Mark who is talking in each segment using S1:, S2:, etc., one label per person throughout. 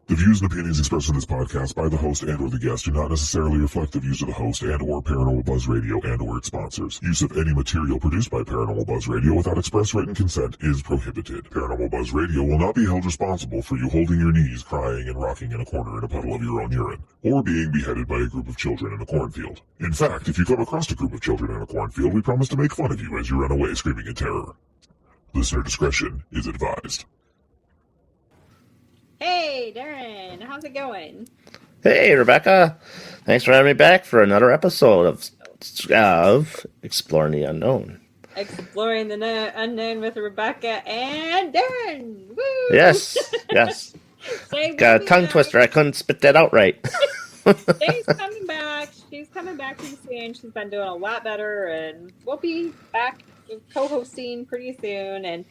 S1: The views and opinions expressed in this podcast by the host and or the guest do not necessarily reflect the views of the host and or Paranormal Buzz Radio and or its sponsors. Use of any material produced by Paranormal Buzz Radio without express written consent is prohibited. Paranormal Buzz Radio will not be held responsible for you holding your knees, crying, and rocking in a corner in a puddle of your own urine, or being beheaded by a group of children in a cornfield. In fact, if you come across a group of children in a cornfield, we promise to make fun of you as you run away screaming in terror. Listener discretion is advised.
S2: Hey, Darin, how's it going?
S3: Hey, Rebecca. Thanks for having me back for another episode of Exploring the Unknown.
S2: Exploring the unknown with Rebecca and Darin. Woo!
S3: Yes. Got a tongue twister. I couldn't spit that out right.
S2: She's coming back. She's coming back pretty soon. She's been doing a lot better, and we'll be back co-hosting pretty soon. And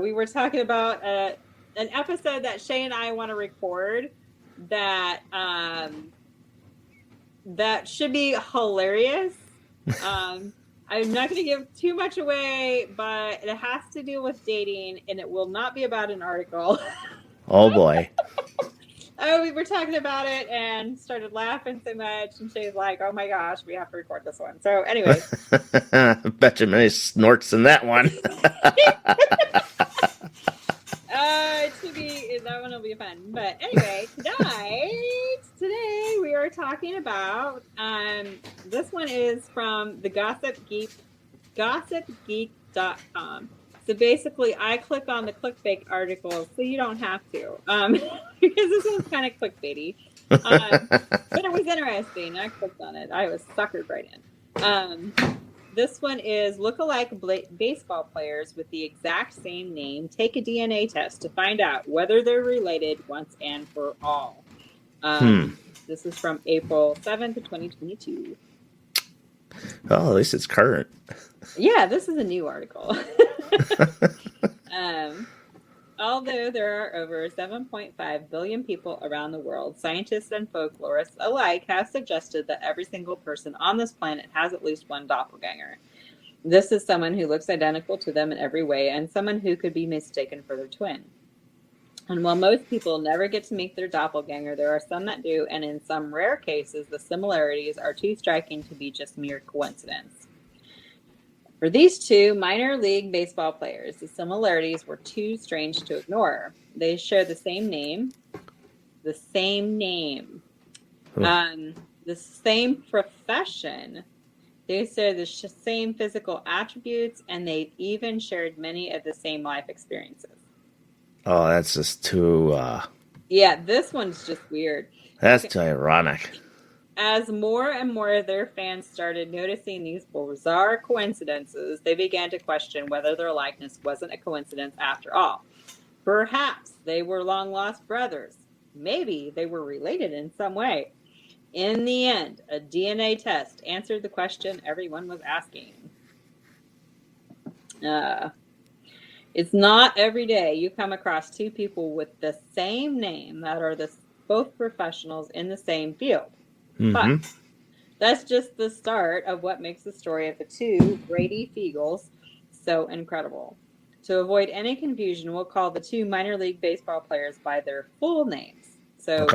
S2: we were talking about an episode that Shay and I want to record that should be hilarious. I'm not going to give too much away, but it has to do with dating, and it will not be about an article.
S3: Oh boy.
S2: We were talking about it and started laughing so much, and Shay's like, "Oh my gosh, we have to record this one." So anyway,
S3: bet you many snorts in that one.
S2: it should be, that one will be fun. But anyway, today we are talking about this one is from the gossipgeek.com. So basically, I click on the clickbait articles so you don't have to, because this one's kind of clickbaity. But it was interesting. I clicked on it. I was suckered right in. This one is look-alike baseball players with the exact same name take a DNA test to find out whether they're related once and for all. This is from April 7th, 2022.
S3: Oh, at least it's current.
S2: Yeah, this is a new article. Although there are over 7.5 billion people around the world, scientists and folklorists alike have suggested that every single person on this planet has at least one doppelganger. This is someone who looks identical to them in every way and someone who could be mistaken for their twin. And while most people never get to meet their doppelganger, there are some that do, and in some rare cases, the similarities are too striking to be just mere coincidence. For these two minor league baseball players, the similarities were too strange to ignore. They share the same name, the same profession. They share the same physical attributes, and they even shared many of the same life experiences.
S3: Oh, that's just too...
S2: Yeah, this one's just weird.
S3: That's too ironic.
S2: As more and more of their fans started noticing these bizarre coincidences, they began to question whether their likeness wasn't a coincidence after all. Perhaps they were long-lost brothers. Maybe they were related in some way. In the end, a DNA test answered the question everyone was asking. It's not every day you come across two people with the same name that are both professionals in the same field. But that's just the start of what makes the story of the two Brady Fiegels so incredible. To avoid any confusion, we'll call the two minor league baseball players by their full names. So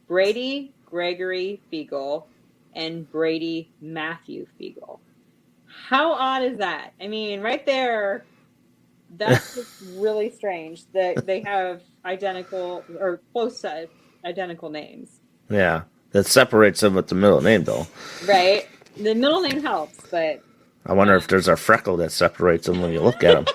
S2: Brady Gregory Fiegel and Brady Matthew Fiegel. How odd is that? I mean, right there, that's just really strange that they have identical or close to identical names.
S3: Yeah. That separates them with the middle name, though.
S2: Right. The middle name helps, but...
S3: I wonder if there's a freckle that separates them when you look at them.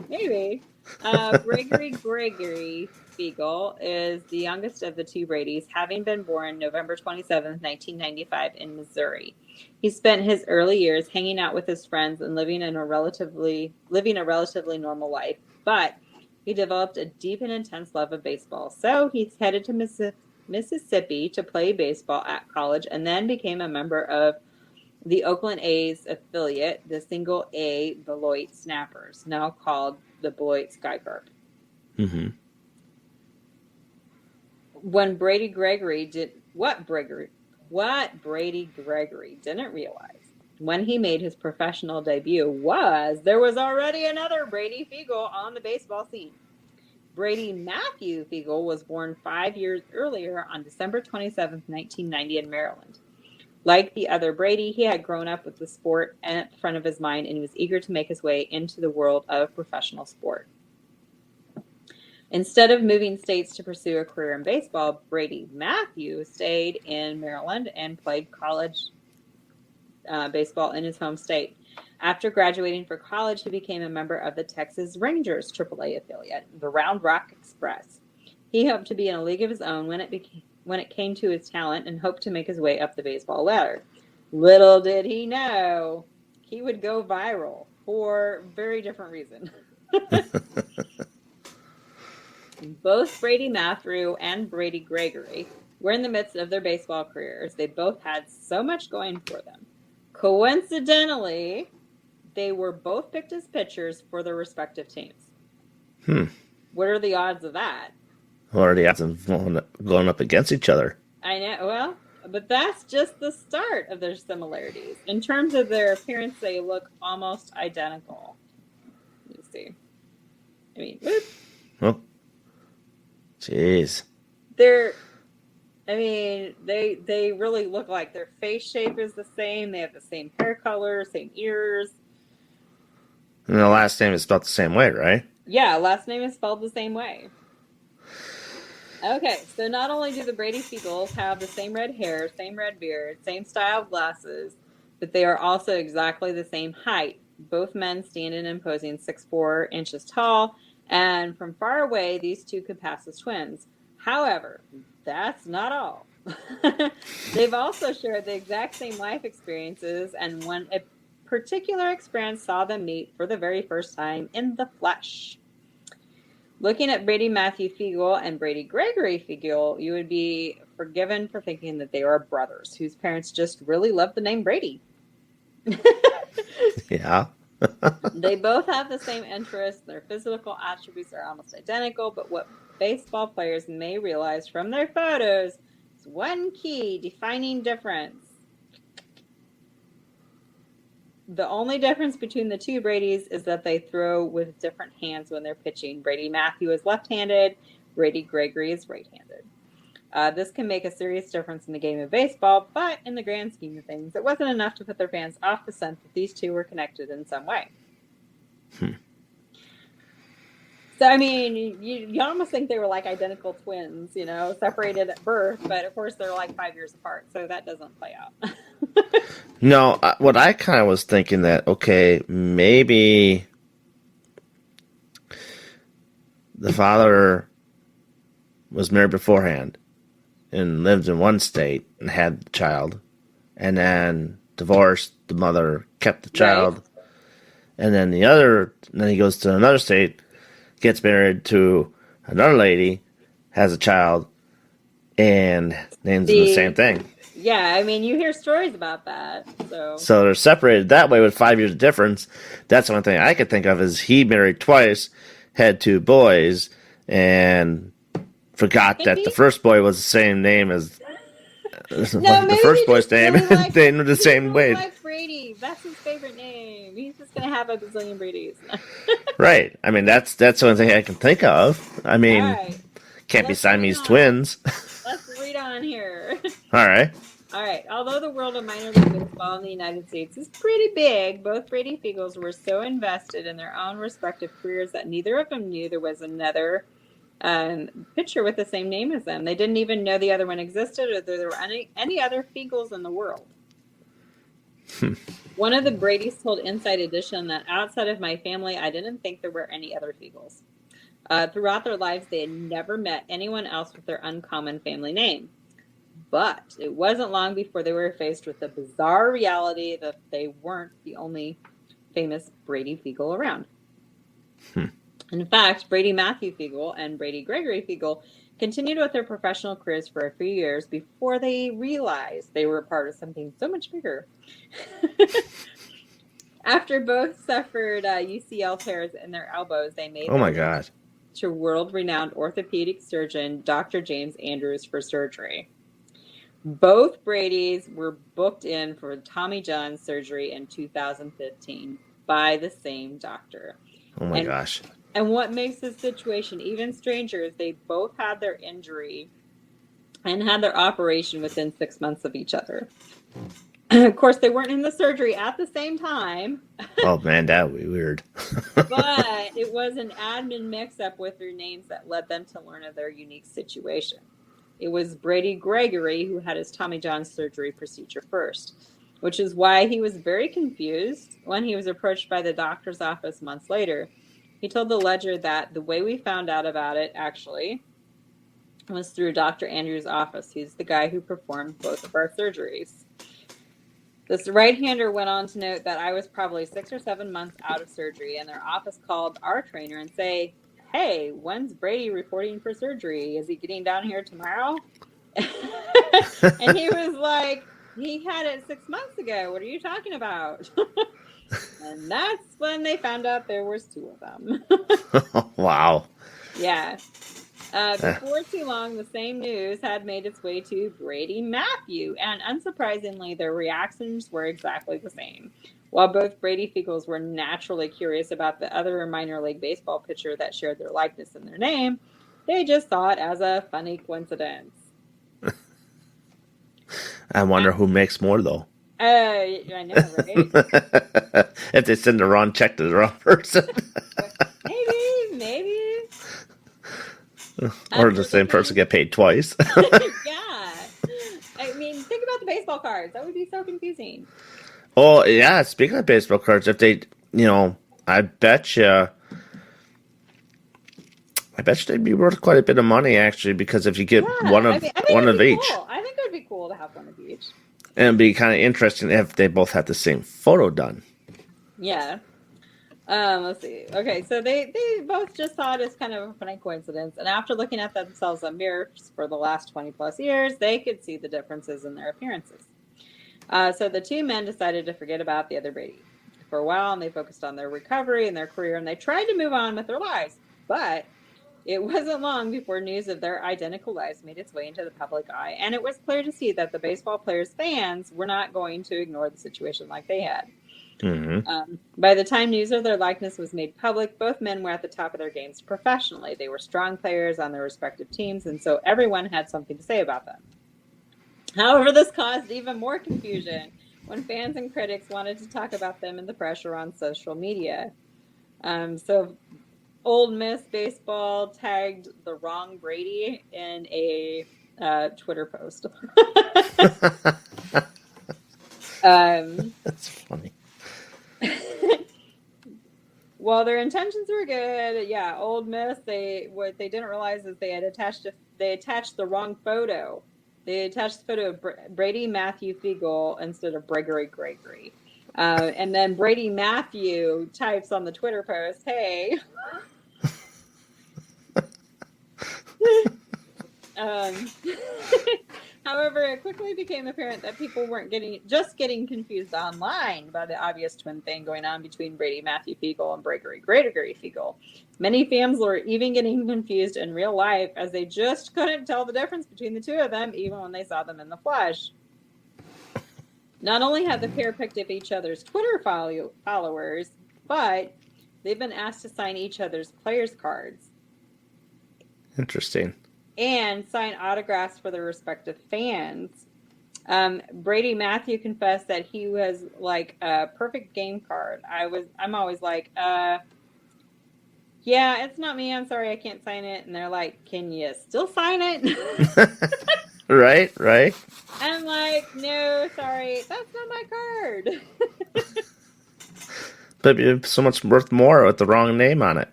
S2: Maybe. Gregory Fiegel is the youngest of the two Bradys, having been born November 27th, 1995 in Missouri. He spent his early years hanging out with his friends and living a relatively normal life, but he developed a deep and intense love of baseball. So he headed to Mississippi to play baseball at college and then became a member of the Oakland A's affiliate, the Single A Beloit Snappers, now called the Beloit Skycarp. When Brady Gregory what Brady Gregory didn't realize when he made his professional debut was there was already another Brady Fiegel on the baseball scene. Brady Matthew Fiegel was born 5 years earlier on December 27, 1990 in Maryland. Like the other Brady, he had grown up with the sport at the front of his mind, and he was eager to make his way into the world of professional sport. Instead of moving states to pursue a career in baseball, Brady Matthew stayed in Maryland and played college baseball in his home state. After graduating for college, he became a member of the Texas Rangers AAA affiliate, the Round Rock Express. He hoped to be in a league of his own when it came to his talent, and hoped to make his way up the baseball ladder. Little did he know, he would go viral for a very different reason. Both Brady Matthew and Brady Gregory were in the midst of their baseball careers. They both had so much going for them. Coincidentally, they were both picked as pitchers for their respective teams. What are the odds of that?
S3: What are the odds of going up against each other?
S2: I know, well, but that's just the start of their similarities. In terms of their appearance, they look almost identical. Let me see. I mean, whoop.
S3: Oh, jeez.
S2: They really look like their face shape is the same. They have the same hair color, same ears.
S3: And the last name is spelled the same way, right?
S2: Yeah, last name is spelled the same way. Okay, so not only do the Brady Fiegels have the same red hair, same red beard, same style of glasses, but they are also exactly the same height. Both men stand an imposing 6'4" inches tall, and from far away, these two could pass as twins. However, that's not all. They've also shared the exact same life experiences, and when a particular experience saw them meet for the very first time in the flesh. Looking at Brady Matthew Fiegel and Brady Gregory Fiegel, you would be forgiven for thinking that they are brothers whose parents just really loved the name Brady.
S3: Yeah.
S2: They both have the same interests. Their physical attributes are almost identical, but what baseball players may realize from their photos is one key defining difference. The only difference between the two Bradys is that they throw with different hands when they're pitching. Brady Matthew is left-handed. Brady Gregory is right-handed. This can make a serious difference in the game of baseball, but in the grand scheme of things, it wasn't enough to put their fans off the scent that these two were connected in some way. So, I mean, you almost think they were like identical twins, separated at birth, but of course they're like 5 years apart, so that doesn't play out.
S3: No, what I kind of was thinking that, okay, maybe the father was married beforehand and lived in one state and had the child, and then divorced, the mother kept the child, right. And then then he goes to another state, gets married to another lady, has a child, and names them the same thing.
S2: Yeah, I mean, you hear stories about that.
S3: So they're separated that way with 5 years of difference. That's the one thing I could think of is he married twice, had two boys, and forgot that the first boy was the the first boy's name, really and they knew the same way.
S2: Like Brady, that's his favorite name. He's just gonna have a bazillion Bradys.
S3: Right. I mean, that's the only thing I can think of. I mean, right. Can't be Siamese twins.
S2: Let's read on here.
S3: All right.
S2: Although the world of minor league baseball in the United States is pretty big, both Brady Fiegels were so invested in their own respective careers that neither of them knew there was another pitcher with the same name as them. They didn't even know the other one existed, or there were any other Fiegels in the world. One of the Bradys told Inside Edition that outside of my family, I didn't think there were any other Fiegels. Throughout their lives, they had never met anyone else with their uncommon family name. But it wasn't long before they were faced with the bizarre reality that they weren't the only famous Brady Fiegel around. In fact, Brady Matthew Fiegel and Brady Gregory Fiegel continued with their professional careers for a few years before they realized they were part of something so much bigger. After both suffered UCL tears in their elbows, they made to world-renowned orthopedic surgeon Dr. James Andrews for surgery. Both Bradys were booked in for Tommy John surgery in 2015 by the same doctor.
S3: Oh my gosh.
S2: And what makes this situation even stranger is they both had their injury and had their operation within 6 months of each other. Of course, they weren't in the surgery at the same time.
S3: Oh man, that would be weird.
S2: But it was an admin mix-up with their names that led them to learn of their unique situation. It was Brady Gregory who had his Tommy John surgery procedure first, which is why he was very confused when he was approached by the doctor's office months later. He told the Ledger that the way we found out about it, actually, was through Dr. Andrews' office. He's the guy who performed both of our surgeries. This right-hander went on to note that I was probably 6 or 7 months out of surgery, and their office called our trainer and say, "Hey, when's Brady reporting for surgery? Is he getting down here tomorrow?" And he was like, "He had it 6 months ago. What are you talking about?" And that's when they found out there was 2 of them.
S3: Wow.
S2: Yeah. Before too long, the same news had made its way to Brady Matthew, and unsurprisingly, their reactions were exactly the same. While both Brady Fiegels were naturally curious about the other minor league baseball pitcher that shared their likeness in their name, they just saw it as a funny coincidence.
S3: I wonder who makes more, though.
S2: I know, right?
S3: If they send the wrong check to the wrong person.
S2: Maybe.
S3: Or the same person get paid twice.
S2: Yeah. I mean, think about the baseball cards. That would be so confusing.
S3: Oh, yeah. Speaking of baseball cards, if they, I bet you they'd be worth quite a bit of money, actually, because if you get one of each.
S2: Cool. I think it would be cool to have one of each.
S3: And it'd be kind of interesting if they both had the same photo done.
S2: Yeah. Let's see. Okay, so they both just saw it as kind of a funny coincidence, and after looking at themselves in mirrors for the last 20 plus years, they could see the differences in their appearances. So the 2 men decided to forget about the other Brady for a while, and they focused on their recovery and their career, and they tried to move on with their lives. But it wasn't long before news of their identical lives made its way into the public eye, and it was clear to see that the baseball players' fans were not going to ignore the situation like they had.
S3: Mm-hmm.
S2: By the time news of their likeness was made public, both men were at the top of their games professionally. They were strong players on their respective teams, and so everyone had something to say about them. However, this caused even more confusion when fans and critics wanted to talk about them and the pressure on social media. So Old Miss Baseball tagged the wrong Brady in a Twitter post.
S3: That's funny.
S2: Well, their intentions were good. Yeah, Old Miss. What they didn't realize is they attached the wrong photo. They attached the photo of Brady Matthew Fiegel instead of Gregory. And then Brady Matthew types on the Twitter post, "Hey." However, it quickly became apparent that people weren't getting confused online by the obvious twin thing going on between Brady Matthew Fiegel and Gregory Fiegel. Many fans were even getting confused in real life, as they just couldn't tell the difference between the 2 of them, even when they saw them in the flesh. Not only had the pair picked up each other's Twitter followers, but they've been asked to sign each other's players' cards.
S3: Interesting. And
S2: sign autographs for their respective fans. Brady Matthew confessed that he was like a perfect game card. I'm always like, yeah, it's not me. I'm sorry, I can't sign it. And they're like, "Can you still sign it?"
S3: Right.
S2: I'm like, "No, sorry, that's not my card."
S3: But it'd be so much worth more with the wrong name on it.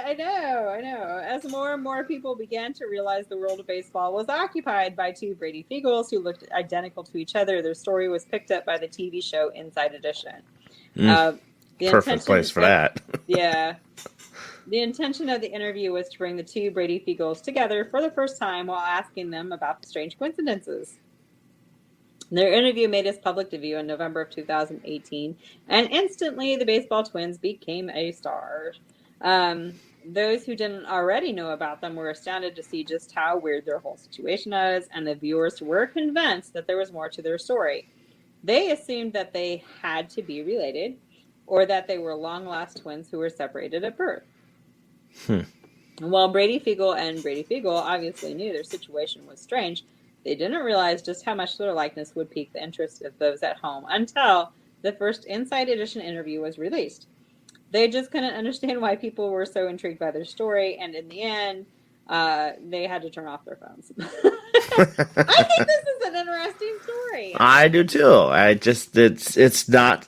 S2: I know. As more and more people began to realize the world of baseball was occupied by 2 Brady Fiegels who looked identical to each other, their story was picked up by the TV show Inside Edition.
S3: Perfect place for that.
S2: Yeah. The intention of the interview was to bring the 2 Brady Fiegels together for the first time while asking them about the strange coincidences. Their interview made its public debut in November of 2018, and instantly the baseball twins became a star. Those who didn't already know about them were astounded to see just how weird their whole situation was, and the viewers were convinced that there was more to their story. They assumed that they had to be related, or that they were long-lost twins who were separated at birth.
S3: Hmm.
S2: And while Brady Fiegel and Brady Fiegel obviously knew their situation was strange, they didn't realize just how much their likeness would pique the interest of those at home until the first Inside Edition interview was released. They just couldn't understand why people were so intrigued by their story, and in the end, they had to turn off their phones. I think this is an interesting story.
S3: I do too. It's not.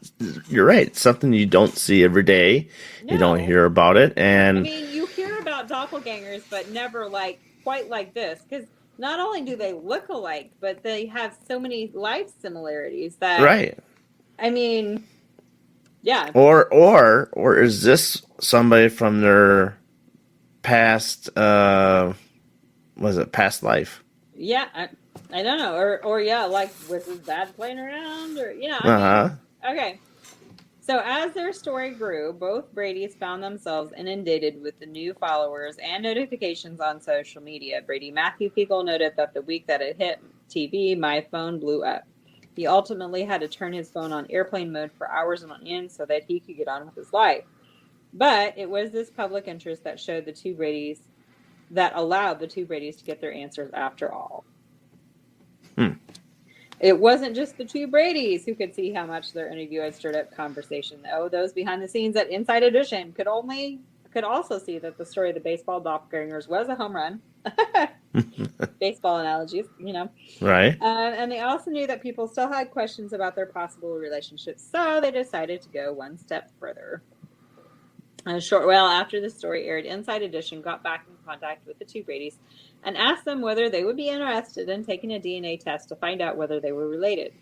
S3: You're right. It's something you don't see every day.
S2: No.
S3: You don't hear about it, and
S2: I mean, you hear about doppelgangers, but never quite like this, because not only do they look alike, but they have so many life similarities that.
S3: right.
S2: I mean, yeah.
S3: Or is this somebody from their past? Was it past life?
S2: Yeah, I don't know, or yeah, like was his dad playing around, or okay. So as their story grew, both Bradys found themselves inundated with the new followers and notifications on social media. Brady Matthew Fiegel noted that the week that it hit TV, my phone blew up. He ultimately had to turn his phone on airplane mode for hours on end so that he could get on with his life. But it was this public interest that showed that allowed the two Bradys to get their answers after all. It wasn't just the two Bradys who could see how much their interview had stirred up conversation, though. Those behind the scenes at Inside Edition could also see that the story of the baseball doppelgangers was a home run. Baseball analogies,
S3: Right.
S2: And they also knew that people still had questions about their possible relationships, so they decided to go one step further. A short while after the story aired, Inside Edition got back in contact with the two Bradys and asked them whether they would be interested in taking a DNA test to find out whether they were related.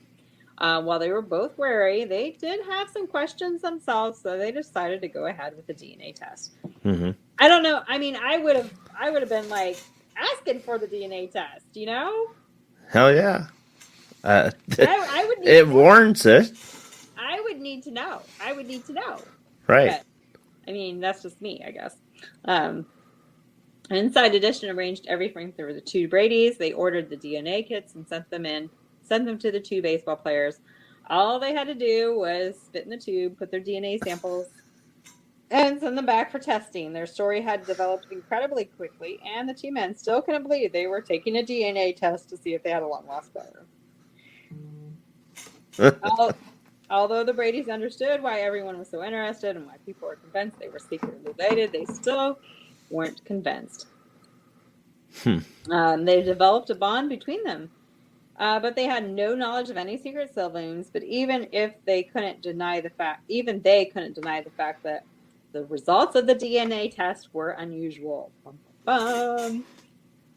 S2: While they were both wary, they did have some questions themselves, so they decided to go ahead with the DNA test.
S3: Mm-hmm.
S2: I don't know. I mean, I would have been like asking for the DNA test,
S3: Hell yeah.
S2: I would need
S3: it warrants it.
S2: I would need to know.
S3: Right.
S2: But, I mean, that's just me, I guess. Inside Edition arranged everything through the two Bradys. They ordered the DNA kits and sent them to the two baseball players. All they had to do was spit in the tube, put their DNA samples, and send them back for testing. Their story had developed incredibly quickly, and the two men still couldn't believe they were taking a DNA test to see if they had a long-lost brother. Although the Bradys understood why everyone was so interested and why people were convinced they were secretly related, they still weren't convinced. They developed a bond between them, but they had no knowledge of any secret siblings. But even they couldn't deny the fact that the results of the DNA test were unusual.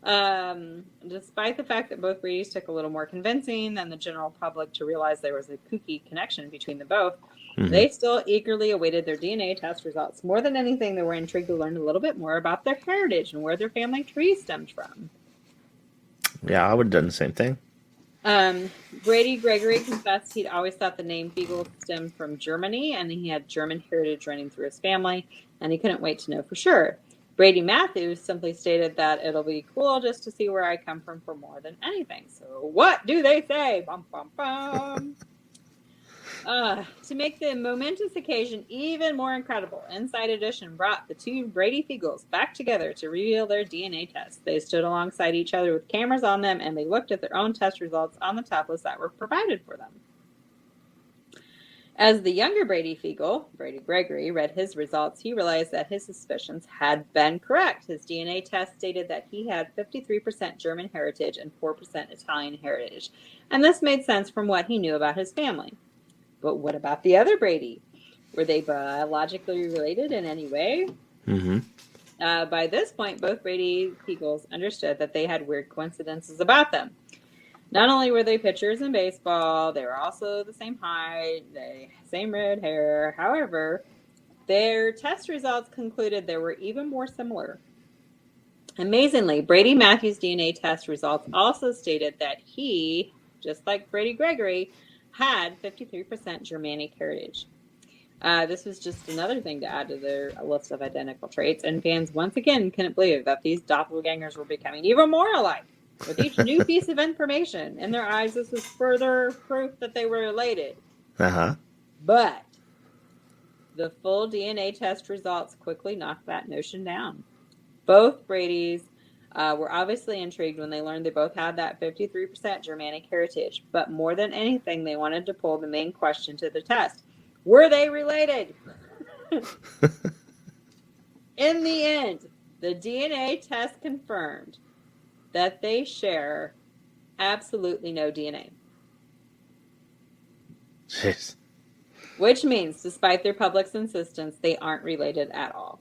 S2: Despite the fact that both Bradys took a little more convincing than the general public to realize there was a kooky connection between them both, they still eagerly awaited their DNA test results. More than anything, they were intrigued to learn a little bit more about their heritage and where their family tree stemmed from.
S3: Yeah, I would have done the same thing.
S2: Brady Gregory confessed he'd always thought the name Fiegel stemmed from Germany, and he had German heritage running through his family, and he couldn't wait to know for sure. Brady Matthews simply stated that it'll be cool just to see where I come from for more than anything. So what do they say? Bum, bum, bum. To make the momentous occasion even more incredible, Inside Edition brought the two Brady Fiegels back together to reveal their DNA tests. They stood alongside each other with cameras on them, and they looked at their own test results on the tablets that were provided for them. As the younger Brady Fiegel, Brady Gregory, read his results, he realized that his suspicions had been correct. His DNA test stated that he had 53% German heritage and 4% Italian heritage, and this made sense from what he knew about his family. But what about the other Brady? Were they biologically related in any way? By this point, both Brady Fiegels understood that they had weird coincidences about them. Not only were they pitchers in baseball, they were also the same height, the same red hair. However, their test results concluded they were even more similar. Amazingly, Brady Matthews' DNA test results also stated that he, just like Brady Gregory, had 53% Germanic heritage. This was just another thing to add to their list of identical traits, and fans once again couldn't believe that these doppelgangers were becoming even more alike. With each new piece of information in their eyes, this was further proof that they were related. But The full DNA test results quickly knocked that notion down. Both Brady's were obviously intrigued when they learned they both had that 53% Germanic heritage, but more than anything, they wanted to pull the main question to the test. Were they related? In the end, the DNA test confirmed that they share absolutely no DNA.
S3: Jeez.
S2: Which means, despite their public's insistence, they aren't related at all.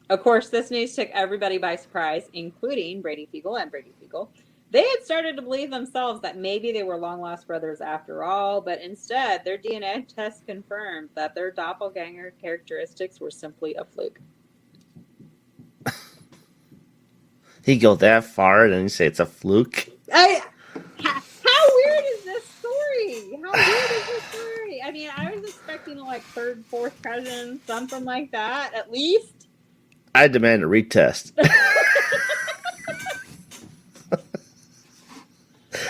S2: Of course, this news took everybody by surprise, including Brady Fiegel and Brady Fiegel. They had started to believe themselves that maybe they were long-lost brothers after all, but instead, their DNA test confirmed that their doppelganger characteristics were simply a fluke.
S3: He go that far and then you say it's a fluke?
S2: How weird is this story? How weird is this story? I mean, I was expecting like third, fourth cousin, something like that, at least.
S3: I demand a retest.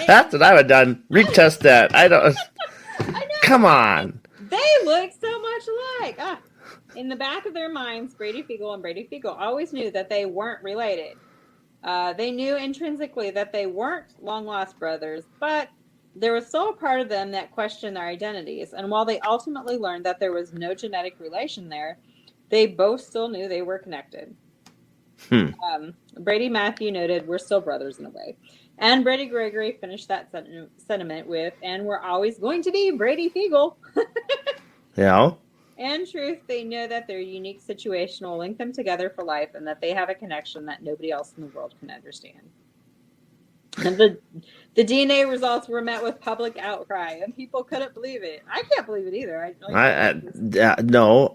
S3: That's what I would have done. Retest that. I know. Come on.
S2: They look so much alike. In the back of their minds, Brady Fiegel and Brady Fiegel always knew that they weren't related. They knew intrinsically that they weren't long-lost brothers, but there was still a part of them that questioned their identities. And while they ultimately learned that there was no genetic relation there, they both still knew they were connected. Brady Matthew noted, "We're still brothers in a way." And Brady Gregory finished that sentiment with, "And we're always going to be Brady Fiegel."
S3: Yeah.
S2: In truth, they know that their unique situation will link them together for life and that they have a connection that nobody else in the world can understand. And the DNA results were met with public outcry, and people couldn't believe it. I can't believe it either.
S3: No.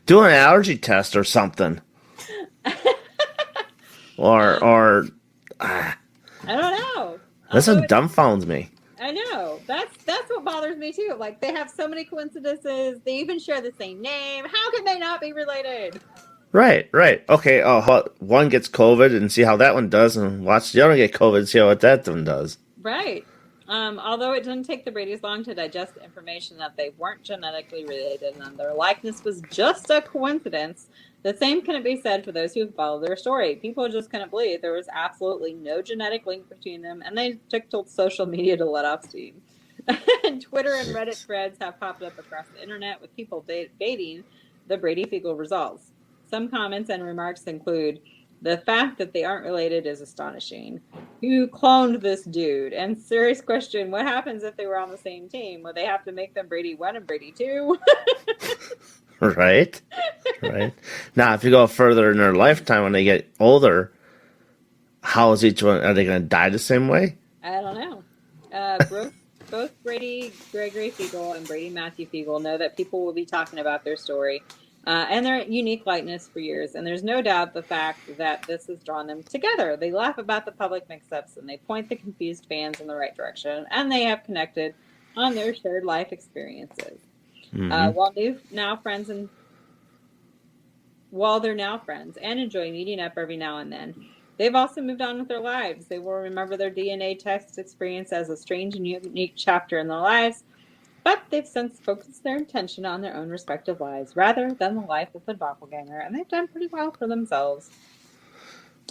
S3: Do an allergy test or something. or
S2: I don't know.
S3: This one dumbfounds me.
S2: I know. That's what bothers me too. Like, they have so many coincidences. They even share the same name. How can they not be related?
S3: Right. Okay, one gets COVID and see how that one does, and watch the other get COVID and see how that one does.
S2: Right. Although it didn't take the Bradys long to digest the information that they weren't genetically related and their likeness was just a coincidence, the same couldn't be said for those who followed their story. People just couldn't believe there was absolutely no genetic link between them, and they took to social media to let off steam. Twitter and Reddit threads have popped up across the internet with people debating the Brady Fiegel results. Some comments and remarks include, "The fact that they aren't related is astonishing. Who cloned this dude? And serious question, what happens if they were on the same team? Would they have to make them Brady 1 and Brady 2?
S3: Right. Now, if you go further in their lifetime when they get older, how is each one? Are they going to die the same way?
S2: I don't know. Both Brady Gregory Fiegel and Brady Matthew Fiegel know that people will be talking about their story and their unique likeness for years. And there's no doubt the fact that this has drawn them together. They laugh about the public mix-ups and they point the confused fans in the right direction. And they have connected on their shared life experiences. While they're now friends and enjoy meeting up every now and then, they've also moved on with their lives. They will remember their DNA test experience as a strange and unique chapter in their lives, but they've since focused their attention on their own respective lives rather than the life of the doppelganger, and they've done pretty well for themselves.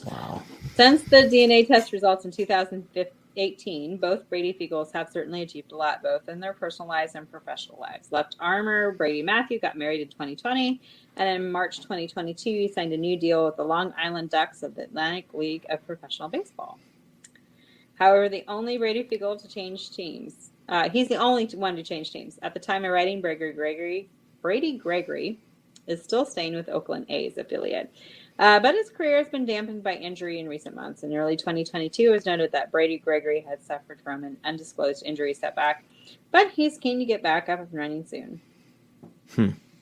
S3: Wow.
S2: Since the DNA test results in 2018, both Brady Fiegels have certainly achieved a lot, both in their personal lives and professional lives. Left armor Brady Matthew got married in 2020, and in March 2022, he signed a new deal with the Long Island Ducks of the Atlantic League of Professional Baseball. However, the only Brady Fiegel to change teams. He's the only one to change teams. At the time of writing, Brady Gregory is still staying with Oakland A's affiliate. But his career has been dampened by injury in recent months. In early 2022, it was noted that Brady Gregory had suffered from an undisclosed injury setback, but he's keen to get back up and running soon.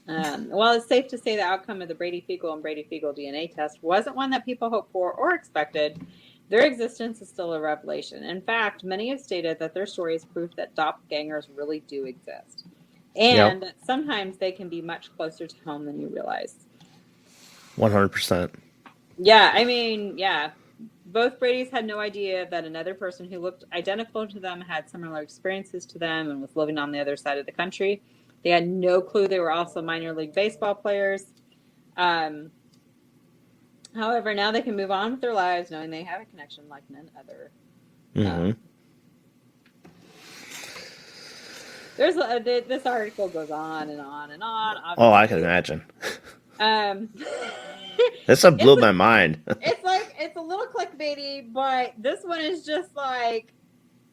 S2: While it's safe to say the outcome of the Brady Fiegel and Brady Fiegel DNA test wasn't one that people hoped for or expected, their existence is still a revelation. In fact, many have stated that their story is proof that doppelgangers really do exist, and that sometimes they can be much closer to home than you realize.
S3: 100%.
S2: Yeah, I mean, yeah. Both Bradys had no idea that another person who looked identical to them had similar experiences to them and was living on the other side of the country. They had no clue they were also minor league baseball players. However, now they can move on with their lives knowing they have a connection like none other. This article goes on and on and on. Obviously.
S3: Oh, I can imagine. This one blew my mind.
S2: It's a little clickbaity, but this one is just like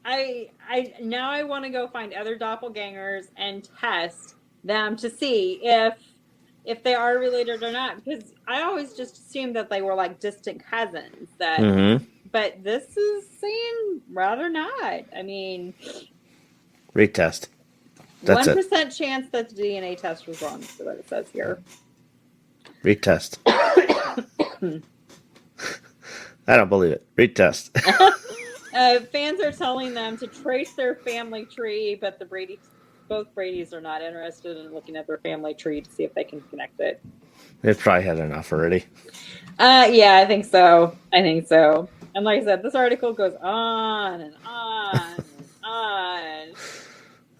S2: I want to go find other doppelgangers and test them to see if they are related or not, because I always just assumed that they were like distant cousins. But this is saying rather not. I mean,
S3: retest. That's
S2: 1% chance that the DNA test was wrong. Is what it says here.
S3: Retest. I don't believe it. Retest.
S2: Fans are telling them to trace their family tree, but both Bradys are not interested in looking at their family tree to see if they can connect it.
S3: They've probably had enough already.
S2: Yeah, I think so. And like I said, this article goes on and on and on.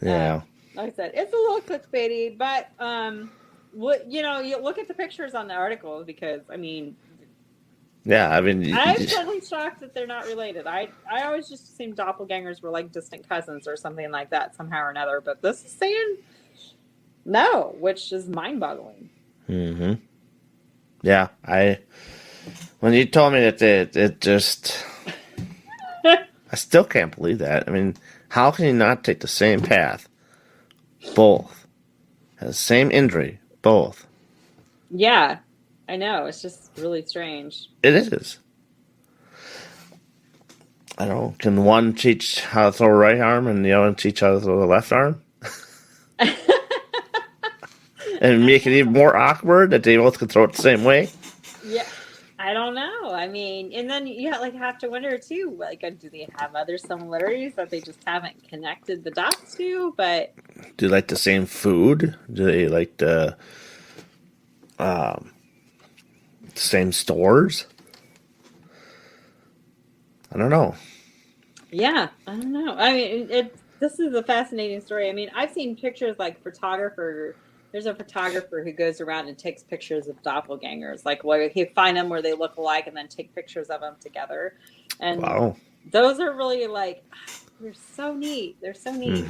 S3: Yeah.
S2: Like I said, it's a little clickbaity, but you look at the pictures on the article, because I mean.
S3: Yeah, I mean,
S2: I'm totally shocked that they're not related. I always just assumed doppelgangers were like distant cousins or something like that somehow or another. But this is saying no, which is mind-boggling.
S3: Yeah, when you told me that it just, I still can't believe that. I mean, how can you not take the same path? Both has the same injury. Both.
S2: Yeah. I know, it's just really strange.
S3: It is. I don't know. Can one teach how to throw a right arm and the other one teach how to throw the left arm? And make it even more awkward that they both can throw it the same way?
S2: Yeah, I don't know. I mean, and then you have to wonder too, like, do they have other similarities that they just haven't connected the dots to? But
S3: do they like the same food? Do they like the same stores? I don't know.
S2: Yeah, I don't know. I mean, this is a fascinating story. I mean, I've seen pictures like there's a photographer who goes around and takes pictures of doppelgangers, like where he find them where they look alike and then take pictures of them together. And
S3: wow.
S2: Those are really like, they're so neat. They're so neat.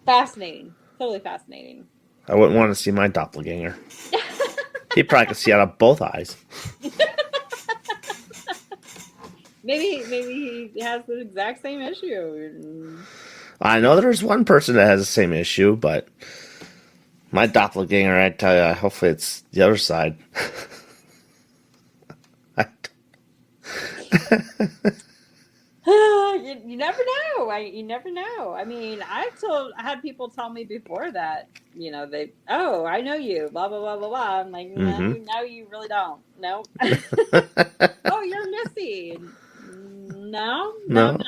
S2: Fascinating. Totally fascinating.
S3: I wouldn't want to see my doppelganger. He probably could see out of both eyes.
S2: Maybe he has the exact same issue.
S3: I know there's one person that has the same issue, but my doppelganger, I tell you, hopefully it's the other side.
S2: You never know. You never know. I mean, I had people tell me before that, I know you, blah, blah, blah, blah, blah. I'm like, no, you really don't. No. Oh, you're Missy. No, I'm not.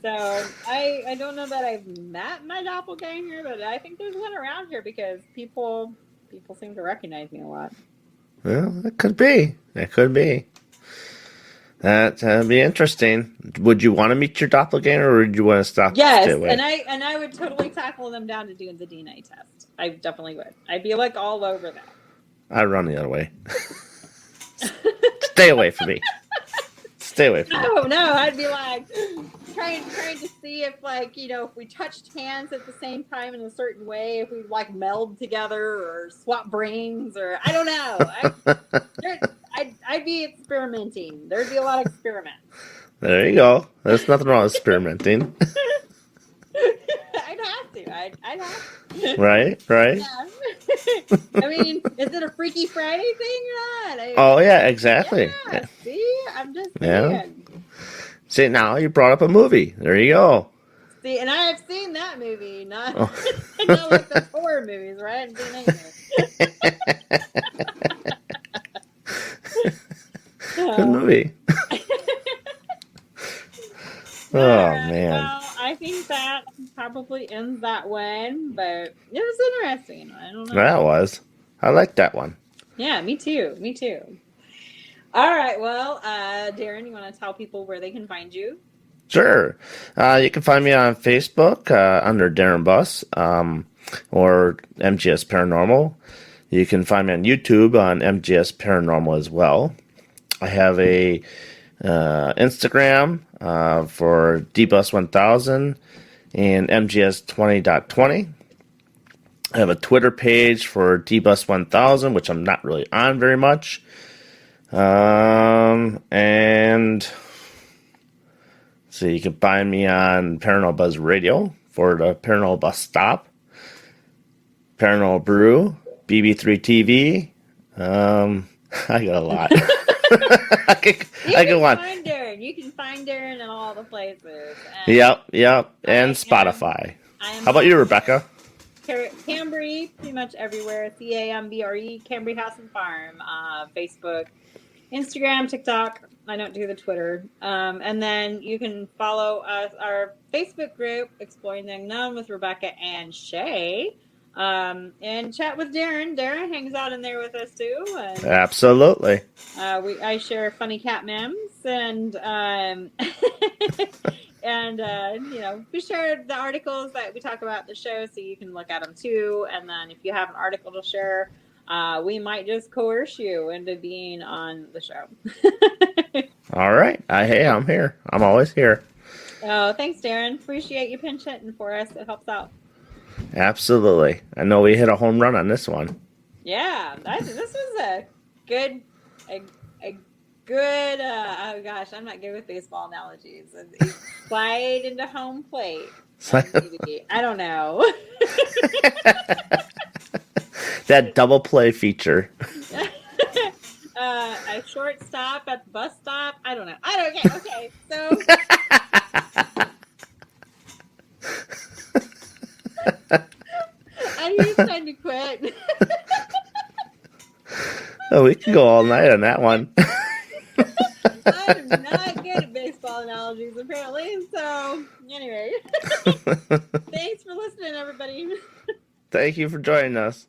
S2: So I don't know that I've met my doppelganger, but I think there's one around here because people seem to recognize me a lot.
S3: Well, it could be. It could be. That'd be interesting. Would you want to meet your doppelganger, or would you want to stop?
S2: Yes, and I would totally tackle them down to doing the DNA test. I definitely would. I'd be like all over that.
S3: I'd run the other way. Stay away from me. Stay away from me.
S2: No, I'd be like trying to see if if we touched hands at the same time in a certain way, if we like meld together or swap brains, or I don't know. I'd be experimenting. There'd be a lot of experiments.
S3: There you go. There's nothing wrong with experimenting.
S2: I'd have to. I'd have to.
S3: Right.
S2: Yeah. I mean, is it a Freaky Friday thing or not?
S3: Oh, yeah, exactly.
S2: Yeah, see? I'm just saying.
S3: Yeah. See, now you brought up a movie. There you go.
S2: See, and I have seen that movie. Not like the horror movies, right?
S3: Good movie. Oh,
S2: right,
S3: man.
S2: Well, I think that probably ends that one, but it was interesting. I don't know.
S3: That was. I like that one.
S2: Yeah, me too. All right. Well, Darin, you want to tell people where they can find you?
S3: Sure. You can find me on Facebook under Darin Buss or MGS Paranormal. You can find me on YouTube on MGS Paranormal as well. I have a Instagram for DBus1000 and MGS20.20. I have a Twitter page for DBus1000, which I'm not really on very much. And so you can find me on Paranormal Buzz Radio for the Paranormal Bus Stop, Paranormal Brew, BB3 TV. I got a lot.
S2: Find Darin. You can find Darin in all the places. And
S3: Yep. And Spotify. How about you, Rebecca?
S2: Cambry, pretty much everywhere. CAMBRE, Cambry House and Farm. Facebook, Instagram, TikTok. I don't do the Twitter. And then you can follow us, our Facebook group, Exploring the Unknown with Rebecca and Shay. And chat with Darin. Darin hangs out in there with us too. And,
S3: absolutely.
S2: I share funny cat memes and and we share the articles that we talk about in the show, so you can look at them too. And then if you have an article to share, we might just coerce you into being on the show.
S3: All right. Hey, I'm here. I'm always here.
S2: Oh, thanks, Darin. Appreciate you pinch hitting for us. It helps out.
S3: Absolutely. I know we hit a home run on this one.
S2: Yeah, this was a good. Good. Oh gosh, I'm not good with baseball analogies. Slide into home plate. I don't know.
S3: That double play feature.
S2: A short stop at the bus stop. I don't know. Okay. So. I need time to quit.
S3: Oh, we can go all night on that one.
S2: I'm not good at baseball analogies, apparently. So, anyway. Thanks for listening, everybody.
S3: Thank you for joining us.